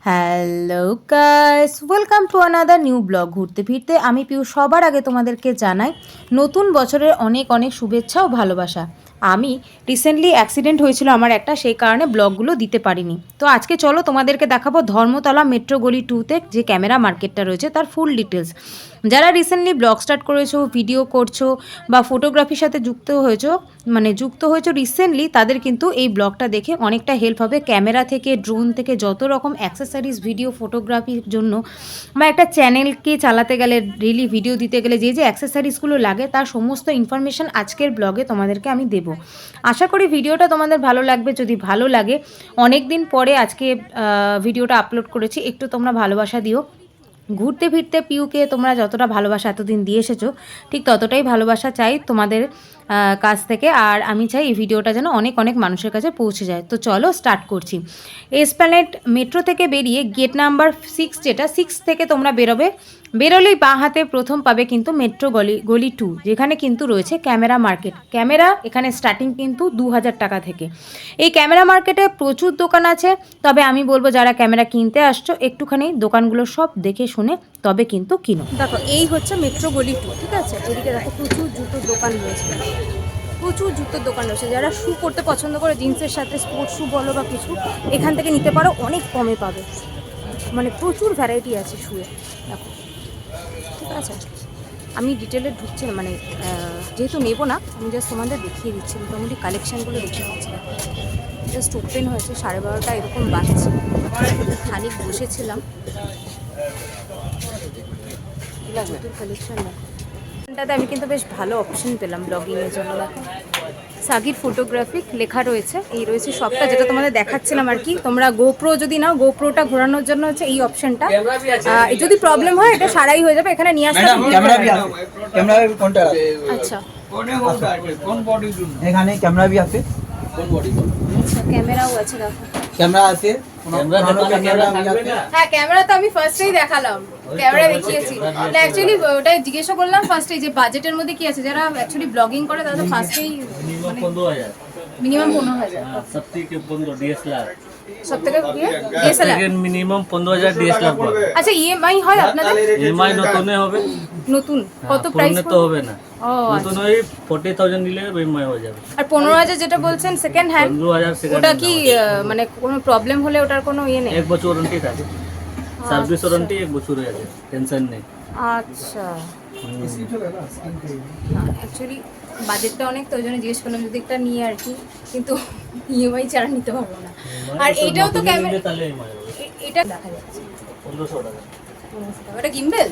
Hello guys, welcome to another new blog. ঘুরতে ফিরতে আমি পিউ সবার আগে তোমাদেরকে জানাই নতুন বছরের অনেক অনেক শুভেচ্ছা ও ভালোবাসা। আমি রিসেন্টলি অ্যাক্সিডেন্ট হয়েছিল আমার একটা, সেই কারণে ব্লগগুলো দিতে পারিনি। তো আজকে চলো তোমাদেরকে দেখাবো ধর্মতলা মেট্রো গলি 2তে যে ক্যামেরা মার্কেটটা রয়েছে তার ফুল ডিটেলস। যারা রিসেন্টলি ব্লগ স্টার্ট করেছো, ভিডিও করছো বা ফটোগ্রাফির সাথে যুক্ত হয়েছো রিসেন্টলি, তাদের কিন্তু এই ব্লগটা দেখে অনেকটা হেল্প হবে। ক্যামেরা থেকে, ড্রোন থেকে যত রকম অ্যাক্সেসরিজ ভিডিও ফটোগ্রাফির জন্য বা একটা চ্যানেলকে চালাতে গেলে, ডেইলি ভিডিও দিতে গেলে যে যে অ্যাক্সেসরিজগুলো লাগে তার সমস্ত ইনফরমেশান আজকের ব্লগে তোমাদেরকে আমি দেবো। আশা করি ভিডিওটা তোমাদের ভালো লাগবে। যদি ভালো লাগে, অনেক দিন পরে আজকে ভিডিওটা আপলোড করেছি, একটু তোমরা ভালোবাসা দিও। ঘুরতে ফিরতে পিউকে তোমরা যতটা ভালোবাসা এতদিন দিয়ে এসেছো, ঠিক ততটাই ভালোবাসা চাই তোমাদের কাছ থেকে। আর আমি চাই এই ভিডিওটা যেন অনেক অনেক মানুষের কাছে পৌঁছে যায়। তো চলো স্টার্ট করছি। এসপ্ল্যানেড মেট্রো থেকে বেরিয়ে গেট নাম্বার 6, যেটা 6 থেকে তোমরা বেরোলেই বাঁ হাতে প্রথম পাবে কিন্তু মেট্রো গলি 2, যেখানে কিন্তু রয়েছে ক্যামেরা মার্কেট। ক্যামেরা এখানে স্টার্টিং কিন্তু 2000 টাকা থেকে। এই ক্যামেরা মার্কেটে প্রচুর দোকান আছে, তবে আমি বলবো যারা ক্যামেরা কিনতে আসছো একটুখানি দোকানগুলো সব দেখে শুনে তবে কিন্তু কিনো। দেখো, এই হচ্ছে মেট্রো গলি 2, ঠিক আছে? এদিকে দেখো প্রচুর জুতোর দোকান রয়েছে, যারা শ্যু পরতে পছন্দ করে, জিন্সের সাথে স্পোর্টস শ্যু বলো বা কিছু, এখান থেকে নিতে পারো, অনেক কমে পাবে। মানে প্রচুর ভ্যারাইটি আছে শুয়ে, দেখো, ঠিক আছে? আমি ডিটেলে ঢুকছি না, মানে যেহেতু নেবো না, আমি জাস্ট তোমাদের দেখিয়ে দিচ্ছি মোটামুটি কালেকশানগুলো দেখে দিচ্ছি। জাস্ট ওপেন হয়েছে 12:30 এরকম বাজছে, খানিক বসেছিলাম। কালেকশন দেখো, আমি কিন্তু বেশ ভালো অপশন পেলাম ব্লগিংয়ের জন্য। দেখো, সাগির ফটোগ্রাফিক লেখা রয়েছে, এই রয়েছে সবটা, যেটা তোমাদের দেখাচ্ছিলাম আর কি। তোমরা গোপ্রো যদি নাও, গোপ্রোটা ঘোরানোর জন্য হচ্ছে এই অপশনটা। যদি প্রবলেম হয় এটা সারাই হয়ে যাবে, এখানে নিয়ে আসতে হবে। আচ্ছা, এখানে ক্যামেরা भी আছে, আচ্ছা, ক্যামেরাও আছে। দেখো, ক্যামেরা আছে, হ্যাঁ ক্যামেরা তো আমি ফার্স্টেই দেখালাম, ক্যামেরা দেখিয়েছি না। অ্যাকচুয়ালি ওটাই জিজ্ঞাসা করলাম ফার্স্টেই যে বাজেটের মধ্যে কি আছে। যারা অ্যাকচুয়ালি ব্লগিং করে তারা তো ফার্স্টেই মিনিমাম 15,000 सब থেকে 15 ডিএসএলআর সব থেকে ডিএসএলআর মিনিমাম 15,000 ডিএসএলআর পড়ে। আচ্ছা, ইএমআই হয় আপনাদের? ইএমআই নতুনে হবে, নতুন কত প্রাইস তো হবে না। ও নতুন ওই 40,000 নিলে ইএমআই হয়ে যাবে। আর 15,000 যেটা বলছেন সেকেন্ড হ্যান্ড, 15,000 সেকেন্ড। ওটা কি মানে কোনো প্রবলেম হলে ওটার কোনো ইয়ে নেই? 1 বছর ওয়ারেন্টি থাকে, সার্ভিস ওয়ারেন্টি 1 বছর হয়ে যাবে, টেনশন নেই। আচ্ছা, অ্যাকচুয়ালি বাজেটটা অনেক, তো ওই জন্য জিজ্ঞেস করলাম যদি একটা নিয়ে আর কি, কিন্তু ইএমআই ছাড়া নিতে পারবো না। আর এইটাও তো ক্যামেরা, তাহলে ইএমআই হবে। এটা দেখা যাচ্ছে 1500 টাকা। 1500 টাকা। ওটা গিম্বেল?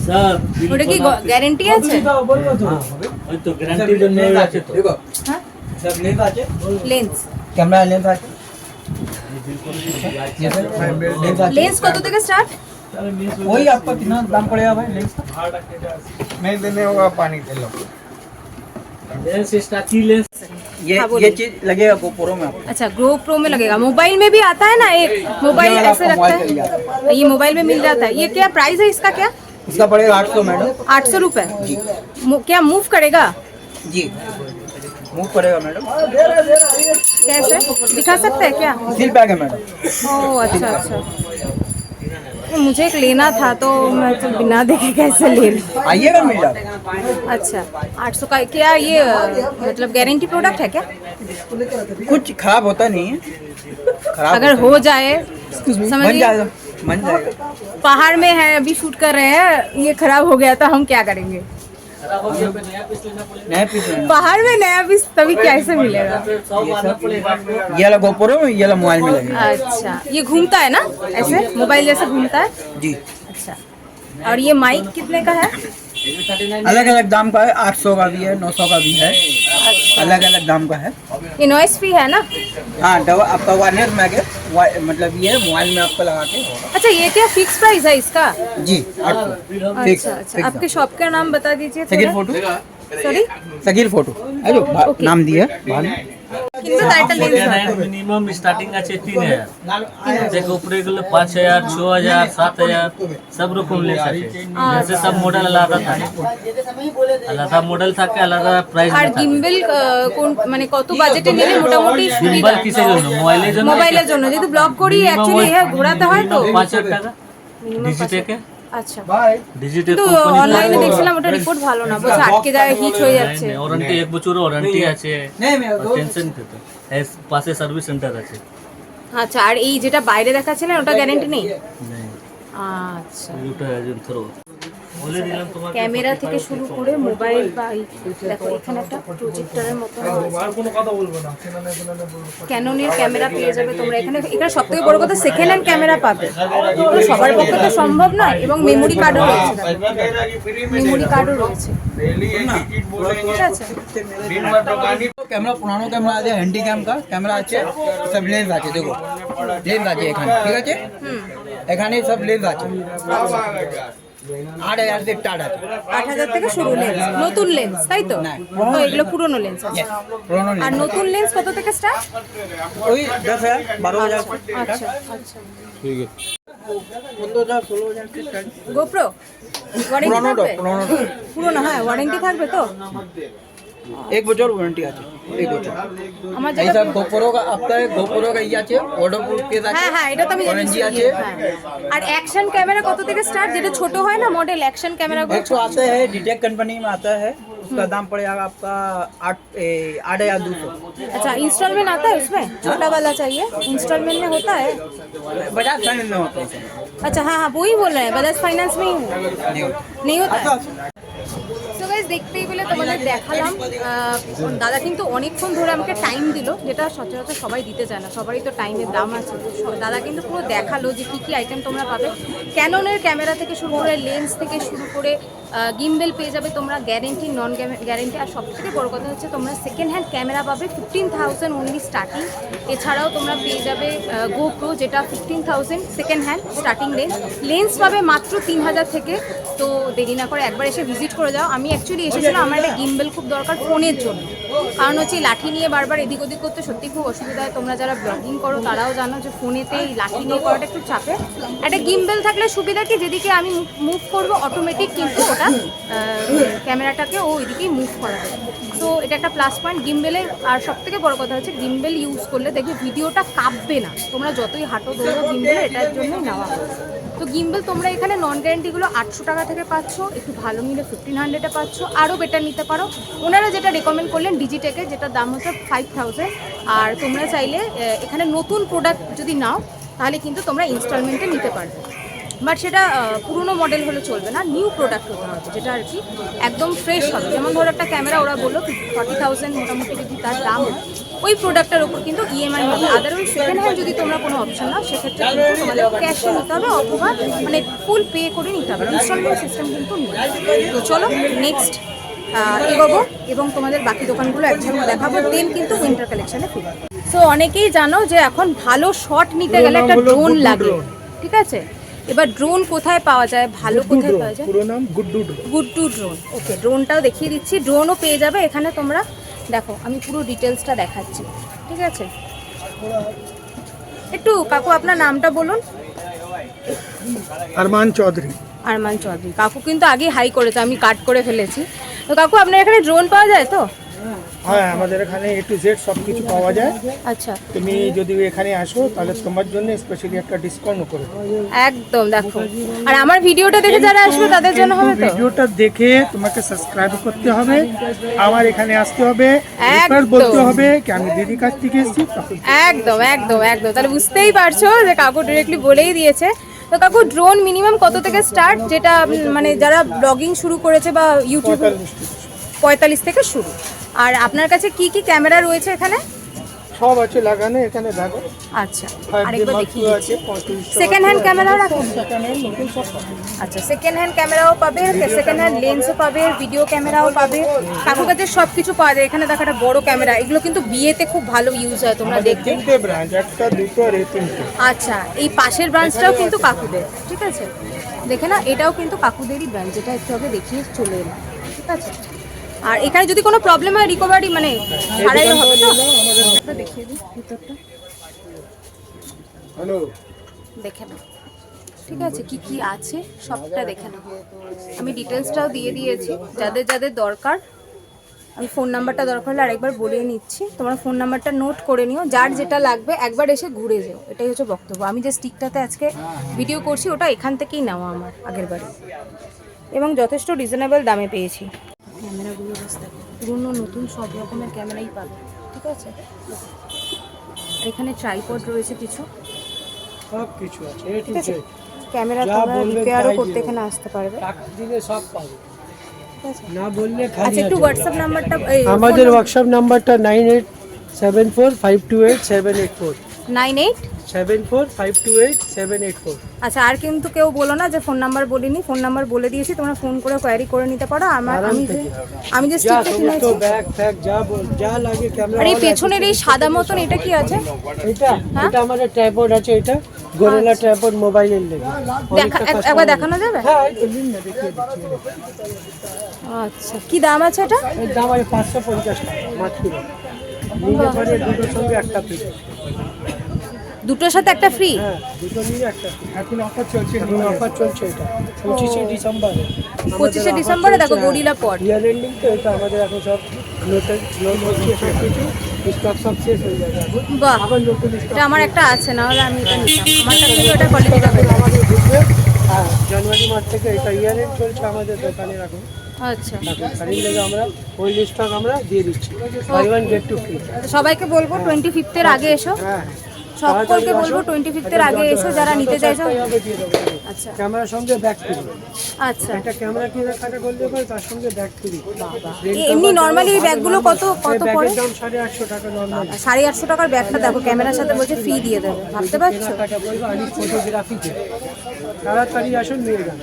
স্যার ওটা কি গ্যারান্টি আছে? ওই তো গ্যারান্টির জন্য আছে তো। হ্যাঁ, सब लेंस আছে, লেন্স। ক্যামেরা লেন্স আছে, লেন্স কত থেকে স্টার্ট? वही आपका कितना दाम पड़ेगा भाई लेंस का? नहीं देने होगा पानी दे लो। लेंस स्टाची लेंस ये चीज लगेगा GoPro में आपको। अच्छा, GoPro में लगेगा। मोबाइल में भी आता है ना एक, मोबाइल ऐसे रखता है, ये मोबाइल में मिल जाता है। ये क्या प्राइस है इसका? क्या इसका पड़ेगा 800 मैडम। 800 रुपये? क्या मूव करेगा? जी मूव करेगा मैडम। कैसे दिखा सकते हैं क्या? सील पैक है मैडम। ओह अच्छा अच्छा, मुझे एक लेना था तो मैं तो बिना देखे कैसे ले लूं? आइएगा मिल जाएगा। अच्छा, 800 का। क्या ये मतलब गारंटी प्रोडक्ट है क्या? कुछ खराब होता नहीं है, खराब अगर हो जाए, बन समझिए जाएगा, बन जाएगा। पहाड़ में है, अभी शूट कर रहे हैं, ये खराब हो गया तो हम क्या करेंगे? नया पीस है। पहाड़ में नया पीस तभी कैसे मिलेगा? ये वाला GoPro में, ये वाला मोबाइल में लगेगा। अच्छा, ये घूमता है ना ऐसे, मोबाइल जैसे घूमता है? जी अच्छा, और ये माइक कितने का है? अलग अलग दाम का है, 800 का भी है, 900 का भी है, अलग अलग दाम का है। ये नॉइस फ्री है ना? हाँ दवा आपका वायरलेस मैग है, मतलब ये मोबाइल में आपको लगा के। अच्छा, ये क्या फिक्स प्राइस है इसका? जी 800 फिक्स। अच्छा अच्छा, आपके शॉप का नाम बता दीजिए सकीर थोड़ा। फोटो, सॉरी, सकीर फोटो है जो Okay. नाम दिया है बाद में। কিন্তু তার একটা লেন্স দরকার। মিনিমাম স্টার্টিং আছে 3000 থেকে উপরে গেলে 5000 6000 7000 সব রকম লেন্স আছে जैसे सब मॉडल আলাদা থাকে আলাদা মডেল থাকে আলাদা প্রাইস আর গিম্বল কোন মানে কত বাজেটে নিলে মোটামুটি সুবিধা? গিম্বল কিসের জন্য মোবাইলের জন্য মোবাইলের জন্য, যেহেতু ব্লগ করি অ্যাকচুয়ালি হ্যাঁ ঘোরাতে হয় তো। 5000 টাকা ডিজি থেকে আচ্ছা, ডিজিটাল কিন্তু অনলাইনে দেখছিলাম ওটা রিপোর্ট ভালো না, বলছে আটকে যায়, হিট হয়ে যাচ্ছে। ওয়ারেন্টি 1 বছর ওয়ারেন্টি আছে টেনশন খেতে এস পাশে সার্ভিস সেন্টার আছে আচ্ছা, আর এই যেটা বাইরে দেখাচ্ছিলেন ওটা গ্যারান্টি নেই? नहीं আচ্ছা, ওটা একজন থ্রো বলে দিলাম তোমার ক্যামেরা থেকে শুরু করে মোবাইল বা দেখো এখানে একটা প্রজেক্টরের মতো ক্যাননের ক্যামেরা পেয়ে যাবে তোমরা এখানে। এখানে সবথেকে বড় কথা সেকেন্ড হ্যান্ড ক্যামেরা পাবে, তো সবার পক্ষে তো সম্ভব নয়। এবং মেমোরি কার্ডও রয়েছে, মেমোরি কার্ডও রয়েছে, ঠিক আছে। कैमरा पुरानो कैमरा আছে হ্যান্ডি ক্যাম का कैमरा আছে, সব লেন্স আছে, দেখো লেন্স আছে এখানে, ঠিক আছে। এখানে সব লেন্স আছে 8000 থেকে স্টার্ট আছে। 8000 থেকে শুরু লেন্স, নতুন লেন্স তাই তো? না, ও এগুলো পুরনো লেন্স আছে। পুরানো আর লেন্স নতুন লেন্স কত থেকে স্টার্ট? ওই 10000 12000 আচ্ছা আচ্ছা, ঠিক আছে 15000 16000 থেকে স্টার্ট। গোপ্রো ওয়ারেন্টি পুরানোটা থাকবে? পুরনো, হ্যাঁ ওয়ারেন্টি থাকবে তো? 1 বছর ওয়ারেন্টি আছে, 1 বছর। আমার এই যেটা সব গোপ্রো का आपका গোপ্রো का ইয়ে আছে, ওয়াটারপ্রুফ কেস আছে, হ্যাঁ হ্যাঁ এটা তো আমি জানি। ওয়ারেন্টি আছে। আর অ্যাকশন ক্যামেরা কত থেকে স্টার্ট? যেটা ছোট হয় না মডেল অ্যাকশন ক্যামেরা গুলো? एक तो आता है डिटेक कंपनी में आता है, उसका दाम पड़ेगा आपका 8200। अच्छा, इंस्टॉलमेंट आता है उसमें? छोटा वाला चाहिए, इंस्टॉलमेंट में होता है? बजाज फाइनेंस में होता है, अच्छा हाँ हाँ वही बोल रहे हैं, बजाज फाइनेंस में ही है। नहीं होता। नहीं होता है? সো গাইস দেখতেই পেলে তোমাদের দেখালাম। দাদা কিন্তু অনেকক্ষণ ধরে আমাকে টাইম দিল, যেটা সচরাচর সবাই দিতে চায় না, সবারই তো টাইমের দাম আছে। দাদা কিন্তু পুরো দেখালো যে কী কী আইটেম তোমরা পাবে। ক্যাননের ক্যামেরা থেকে শুরু করে লেন্স থেকে শুরু করে গিম্বেল পেয়ে যাবে তোমরা, গ্যারেন্টি নন গ্যারেন্টি। আর সবথেকে বড় কথা হচ্ছে তোমরা সেকেন্ড হ্যান্ড ক্যামেরা পাবে 15000 অনলি স্টার্টিং। এছাড়াও তোমরা পেয়ে যাবে গোপ্রো, যেটা 15000 সেকেন্ড হ্যান্ড স্টার্টিং লেন্স পাবে মাত্র 3000 থেকে। তো দেরি না করে একবার এসে ভিজিট করে যাও। আমি অ্যাকচুয়ালি এসেছিলাম, আমার একটা গিম্বেল খুব দরকার ফোনের জন্য, কারণ হচ্ছে লাঠি নিয়ে বারবার এদিক ওদিক করতে সত্যি খুব অসুবিধা হয়। তোমরা যারা ব্লগিং করো তারাও জানো যে ফোনেতে এই লাঠি নিয়ে করাটা একটু চাপে। একটা গিম্বেল থাকলে সুবিধা কি, যেদিকে আমি মুভ করবো অটোমেটিক কিন্তু ওটা ক্যামেরাটাকে ও ওইদিকেই মুভ করা যায়। তো এটা একটা প্লাস পয়েন্ট গিম্বেলের। আর সবথেকে বড় কথা হচ্ছে গিম্বেল ইউজ করলে দেখবে ভিডিওটা কাঁপবে না, তোমরা যতই হাঁটো দৌড়ো গিম্বেল এটার জন্যই নেওয়া হয়। তো গিম্বেল তোমরা এখানে নন গ্যারেন্টিগুলো 800 টাকা থেকে পাচ্ছ, একটু ভালো নিলে 1500-এ পাচ্ছ, আরও বেটার নিতে পারো। ওনারা যেটা রেকমেন্ড করলেন ডিজিটেকে, যেটার দাম হচ্ছে 5000। আর তোমরা চাইলে এখানে নতুন প্রোডাক্ট যদি নাও তাহলে কিন্তু তোমরা ইনস্টলমেন্টে নিতে পারবে। বাট সেটা পুরনো মডেল হলে চলবে না, নিউ প্রোডাক্ট হতে হবে, যেটা আর কি একদম ফ্রেশ হবে। যেমন ধরো একটা ক্যামেরা ওরা বললো 40000 মোটামুটি যদি তার দাম হয়, ওই প্রোডাক্টটার ওপর কিন্তু ইএমআই হবে। আদারওয়াইজ সেকেন্ড হ্যান্ড যদি তোমরা কোনো অপশন নাও সেক্ষেত্রে কিন্তু তোমাদের ক্যাশে নিতে হবে, অথবা মানে ফুল পে করে নিতে হবে। ইনস্টলমেন্ট সিস্টেম কিন্তু নেই। তো চলো নেক্সট এগোবো এবং তোমাদের বাকি দোকানগুলো একসঙ্গে দেখাবো, দেন কিন্তু উইন্টার কালেকশনে ফিরবো। সো অনেকেই জানো যে এখন ভালো শট নিতে গেলে একটা ড্রোন লাগে, ঠিক আছে? এবার ড্রোন কোথায় পাওয়া যায়, ভালো কোথায় পাওয়া যায়? পুরো নাম গুড্ডু ড্রোন। ওকে, ড্রোনটাও দেখিয়ে দিচ্ছি। ড্রোনও পেয়ে যাবে এখানে তোমরা। দেখো আমি পুরো ডিটেলসটা দেখাচ্ছি, ঠিক আছে? একটু কাকু আপনার নামটা বলুন। আরমান চৌধুরী। আরমান চৌধুরী। কাকু কিন্তু আগে হাই করেছে, আমি কাট করে ফেলেছি। তো কাকু আপনার এখানে ড্রোন পাওয়া যায় তো? হ্যাঁ, আমাদের এখানে A to Z সব কিছু পাওয়া যায়। আচ্ছা, তুমি যদি এখানে আসো তাহলে তোমার জন্য স্পেশালি একটা ডিসকাউন্টও করে দেবো। একদম। দেখো, আর আমার ভিডিওটা দেখে যারা আসবে তাদের জন্য হবে তো? ভিডিওটা দেখে তোমাকে সাবস্ক্রাইব করতে হবে, আমার এখানে আসতে হবে, একদম। বলতে হবে কি আমি দিদির কাছ থেকে এসেছি। একদম একদম একদম। তাহলে বুঝতেই পারছো যে কাকু ডিরেক্টলি বলেই দিয়েছে। তো কাকু ড্রোন মিনিমাম কত থেকে স্টার্ট, যেটা মানে যারা ব্লগিং শুরু করেছে বা ইউটিউব? 45 থেকে শুরু। আর আপনার কাছে কি কি ক্যামেরা রয়েছে এখানে? সব আছে লাগানো এখানে, দেখো। আচ্ছা, 5D আরেকবার Mark দেখিয়ে II দিচ্ছি। আছে, 35 সেকেন্ড হ্যান্ড ক্যামেরাও রাখেন? সেকেন্ড হ্যান্ড নতুন সব পাবে। আচ্ছা, সেকেন্ড হ্যান্ড ক্যামেরাও পাবে, সেকেন্ড হ্যান্ড লেন্সও পাবে, ভিডিও ক্যামেরাও পাবে। কাকুর কাছে সব কিছু পাওয়া যায়। এখানে দেখো একটা বড় ক্যামেরা, এগুলো কিন্তু বিয়েতে খুব ভালো ইউজ হয়, তোমরা দেখবে। 3টে ব্রাঞ্চ, একটা দুটো আর এই 3টে। আচ্ছা, এই পাশের ব্রাঞ্চটাও কিন্তু কাকুদের, ঠিক আছে? দেখে না, এটাও কিন্তু কাকুদেরই ব্রাঞ্চ, যেটা একটু আগে দেখিয়ে চলে এলাম, ঠিক আছে? আর এখানে যদি কোনো প্রবলেম হয় রিকভারি মানে সারাইলে হবে তো? একটা দেখিয়ে দিই ভিতরটা। হ্যালো, দেখে নাও, ঠিক আছে, কি কি আছে সবটা দেখে নাও। আমি ডিটেলসটাও দিয়ে দিয়েছি, যাদের যাদের দরকার। আমি ফোন নাম্বারটা দরকার হলে আরেকবার বলে নিচ্ছি, তোমরা ফোন নাম্বারটা নোট করে নিও, যার যেটা লাগবে একবার এসে ঘুরে যেও, এটাই হচ্ছে বক্তব্য। আমি যে স্টিকটাতে আজকে ভিডিও করছি ওটা এখান থেকেই নেওয়া আমার আগের বারে, এবং যথেষ্ট রিজনেবল দামে পেয়েছি। ক্যামেরাগুলো পুরনো নতুন সব রকমের ক্যামেরাই পাবে, ঠিক আছে। আর এখানে ট্রাইপড রয়েছে কিছু, সব কিছু আছে, ঠিক আছে। ক্যামেরা তোমরা রিপেয়ারও করতে এখানে আসতে পারবে, টাকা দিলে সব পাবে, ঠিক আছে। না বললে আচ্ছা, খালি একটু আছে। হোয়াটসঅ্যাপ নাম্বারটা আমাদের হোয়াটসঅ্যাপ নাম্বারটা 9874528784 9874528784। আচ্ছা, আর কিন্তু কেউ বলো না যে ফোন নাম্বার বলিনি, ফোন নাম্বার বলে দিয়েছি, তোমরা ফোন করে কোয়ারি করে নিতে পারো। আমি যে যা স্টিকটা সমস্ত কিনেছি। ব্যাগ ফ্যাগ যা লাগে ক্যামেরা। আর এই পেছনের এই সাদা মতন এটা কি আছে? এটা এটা আমাদের ট্রাইপড আছে, এটা গরিলা ট্রাইপড মোবাইলের লেগে। একবার দেখানো যাবে? হ্যাঁ, এই তো লিন না, দেখিয়ে দিচ্ছি। আচ্ছা, কি দাম আছে এটা? এর দাম আছে 550 টাকা মাত্র। নিলে পরে দুটোর সঙ্গে একটা ফ্রি। দুটোর সাথে একটা ফ্রি? হ্যাঁ, দুটো নিলে একটা ফ্রি। এখন অফার চলছে, এটা 25শে ডিসেম্বরে। 25শে ডিসেম্বরে দেখো গরিলা পড। ইয়ার এন্ডিং তো, এটা আমাদের এখন সব নতুন হচ্ছে, সব কিছু স্টক সব শেষ হয়ে যাবে এখন। বাহ, আবার নতুন এটা স্টক আমার একটা আছে, না হলে আমি এটা নিতাম। আমার কাছে এটা কোয়ালিটি আমাদের ঢুকবে। হ্যাঁ, জানুয়ারি মাস থেকে এটা ইয়ার এন্ড চলছে আমাদের দোকানে এখন। আচ্ছা, কারিন লেগে আমরা ওই স্টক আমরা দিয়ে দিচ্ছি, buy one get two free. সবাইকে বলবো 25th এর আগে এসো, হ্যাঁ, সকলকে বলবো 25th এর আগে এসো যারা নিতে চাইছো। আচ্ছা ক্যামেরার সঙ্গে ব্যাক ফ্রি। আচ্ছা, একটা ক্যামেরা কিনে কাটা করলে পরে তার সঙ্গে ব্যাক ফ্রি। এমনি নর্মালি এই ব্যাগগুলো কত কত পড়ে? দাম 850 টাকা নরমাল। 850 টাকার ব্যাগটা দেখো, ক্যামেরার সাথে বলছে ফ্রি দিয়ে দেবে, ভাবতে পারছো? টাকা বলবো আমি ফটোগ্রাফিতে তাড়াতাড়ি আসুন নিয়ে যান।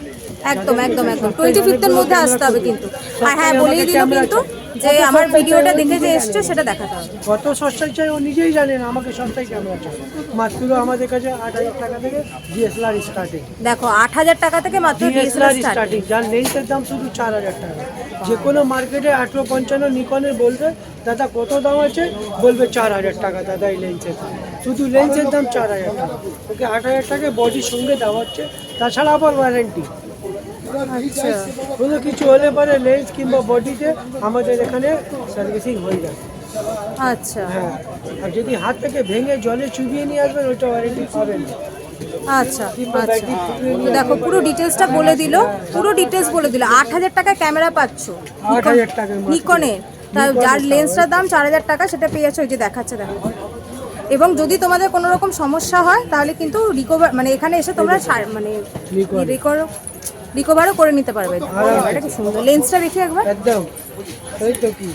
একদম একদম একদম 25th এর মধ্যে আসতে হবে কিন্তু। আর হ্যাঁ, বলেই দিল কিন্তু যে আমার ভিডিওটা দেখে যে এসছো সেটা দেখাতে হবে। কত সস্তায় চাই ও নিজেই জানেন, আমাকে সস্তায় ক্যামেরা চাই। মাত্র আমাদের কাছে 8000 টাকা থেকে ডিএসএলআর স্টার্টিং। দেখো 8000 টাকা থেকে মাত্র ডিএসএলআর ডিএসএলআর স্টার্টিং, যার লেন্সের দাম শুধু 4000 টাকা। যে কোনো মার্কেটে 1855 নিকনের বলবে দাদা কত দাম আছে, বলবে 4000 টাকা দাদা এই লেন্সের দাম। শুধু লেন্সের দাম 4000 টাকা, ওকে 8000 টাকা বডির সঙ্গে দেওয়া হচ্ছে, তাছাড়া আবার ওয়ারেন্টি। আচ্ছা কোনো কিছু হলে পরে লেন্স কিংবা বডিতে আমাদের এখানে সার্ভিসিং হয়ে যাবে। আচ্ছা হ্যাঁ, আর যদি হাত থেকে ভেঙে জলে চুবিয়ে নিয়ে আসবেন ওইটা ওয়ারেন্টি পাবেন না। আচ্ছা আচ্ছা, তো দেখো পুরো ডিটেলসটা বলে দিল, পুরো ডিটেলস বলে দিল। 8000 টাকায় ক্যামেরা পাচ্ছ 8000 টাকায় মাত্র। নিকনের, যার লেন্সটার দাম 4000 টাকা, সেটা পেয়ে যাচ্ছ, ওই যে দেখাচ্ছে দেখো। এবং যদি তোমাদের কোনো রকম সমস্যা হয় তাহলে কিন্তু রিকভার মানে এখানে এসে তোমরা মানে রিকভারও করে নিতে পারবে। এটা কি সুন্দর, লেন্সটা দেখি একবার। একদম এই তো কি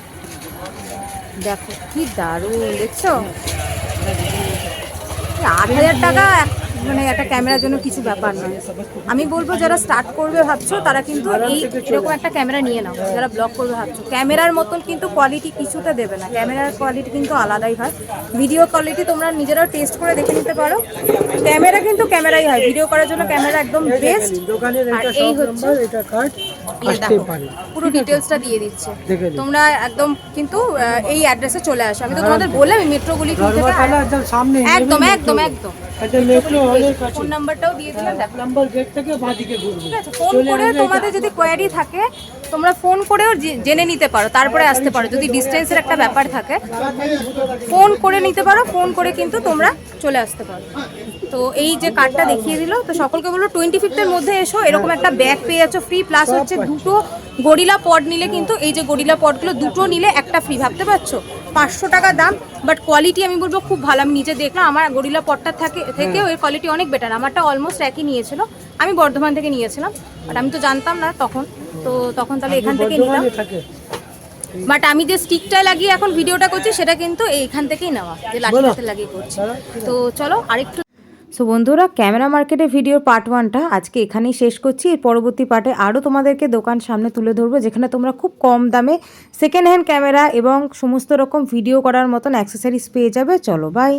দেখো কি দারুণ, দেখছো? 8000 টাকা মানে একটা ক্যামেরার জন্য কিছু ব্যাপার নয়। আমি বলবো যারা স্টার্ট করবে ভাবছো তারা কিন্তু এরকম একটা ক্যামেরা নিয়ে নাও। যারা ব্লগ করবে ভাবছো, ক্যামেরার মতন কিন্তু কোয়ালিটি কিছুটা দেবে না, ক্যামেরার কোয়ালিটি কিন্তু আলাদাই হয়। ভিডিও কোয়ালিটি তোমরা নিজেরাও টেস্ট করে দেখে নিতে পারো। ক্যামেরা কিন্তু ক্যামেরাই হয়, ভিডিও করার জন্য ক্যামেরা একদম বেস্ট। দোকানের আর এটা এই সব হচ্ছে নাম্বার, এটা কার্ড এই আসতে দেখো, পারে। পুরো ডিটেলসটা দিয়ে দিচ্ছে। দেখে নিন। তোমরা একদম কিন্তু এই অ্যাড্রেসে চলে আসো। আমি তো তোমাদের বললাম মেট্রোগুলি ধর্মতলা একদম সামনে, একদম একদম একদম। এটা মেট্রো হলের কাছে। ফোন নাম্বারটাও দিয়ে দিলাম, দেখো। নাম্বার গেট থেকে বাঁদিকে ঘুরবে। ঠিক আছে, ফোন করে তোমাদের যদি কোয়ারি থাকে তোমরা ফোন করেও জেনে নিতে পারো, তারপরে আসতে পারো। যদি ডিস্টেন্সের একটা ব্যাপার থাকে ফোন করে নিতে পারো, ফোন করে কিন্তু তোমরা চলে আসতে পারো। তো এই যে কার্ডটা দেখিয়ে দিল, তো সকলকে বলবো 25th এর মধ্যে এসো, এরকম একটা ব্যাগ পেয়ে যাচ্ছ ফ্রি, প্লাস হচ্ছে দুটো গরিলা পড নিলে কিন্তু, এই যে গরিলা পডগুলো দুটো নিলে একটা ফ্রি, ভাবতে পারছো? 500 টাকা দাম, বাট কোয়ালিটি আমি বলবো খুব ভালো। আমি নিজে দেখলাম, আমার গরিলা পডটার থেকেও এর কোয়ালিটি অনেক বেটার। আমারটা অলমোস্ট একই নিয়েছিল, আমি বর্ধমান থেকে নিয়েছিলাম, বাট আমি তো জানতাম না তখন, তো তখন তাহলে এখান থেকে নিলাম। বাট আমি যে স্টিকটা লাগিয়ে এখন ভিডিওটা করছি সেটা কিন্তু এইখান থেকেই নেওয়া, যে লাঠিটাতে লাগিয়ে করছি। তো চলো আরেকটু। সো বন্ধুরা, ক্যামেরা মার্কেটের ভিডিওর পার্ট 1টা আজকে এখানেই শেষ করছি। এর পরবর্তী পার্টে আরও তোমাদেরকে দোকান সামনে তুলে ধরবো, যেখানে তোমরা খুব কম দামে সেকেন্ড হ্যান্ড ক্যামেরা এবং সমস্ত রকম ভিডিও করার মতন অ্যাক্সেসরিজ পেয়ে যাবে। চলো বাই।